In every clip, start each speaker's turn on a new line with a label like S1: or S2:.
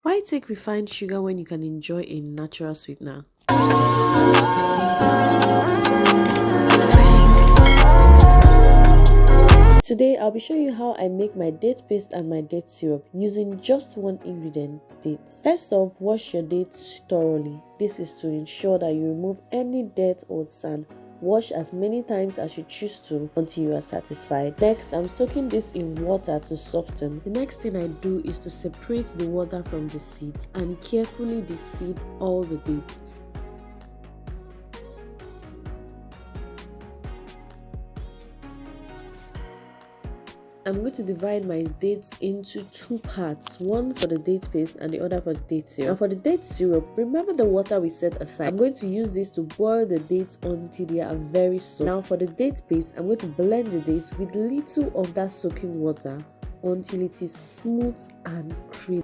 S1: Why take refined sugar when you can enjoy a natural sweetener? Today, I'll be showing you how I make my date paste and my date syrup using just one ingredient, dates. First off, wash your dates thoroughly. This is to ensure that you remove any dirt or sand. Wash as many times as you choose to until you are satisfied. Next, I'm soaking this in water to soften. The next thing I do is to separate the water from the seeds and carefully deseed all the dates. I'm going to divide my dates into two parts, one for the date paste and the other for the date syrup. Now for the date syrup, remember the water we set aside. I'm going to use this to boil the dates until they are very soft. Now for the date paste, I'm going to blend the dates with little of that soaking water until it is smooth and creamy.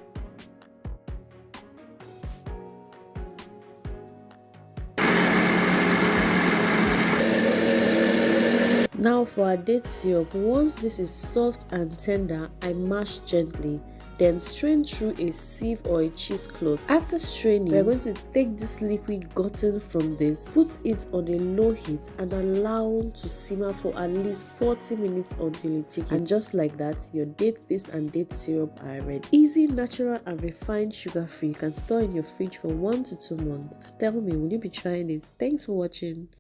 S1: Now for our date syrup, once this is soft and tender, I mash gently, then strain through a sieve or a cheesecloth. After straining, we are going to take this liquid gotten from this, put it on a low heat and allow to simmer for at least 40 minutes until it thickens. And just like that, your date paste and date syrup are ready. Easy, natural and refined, sugar free. You can store in your fridge for 1 to 2 months. Tell me, will you be trying it? Thanks for watching.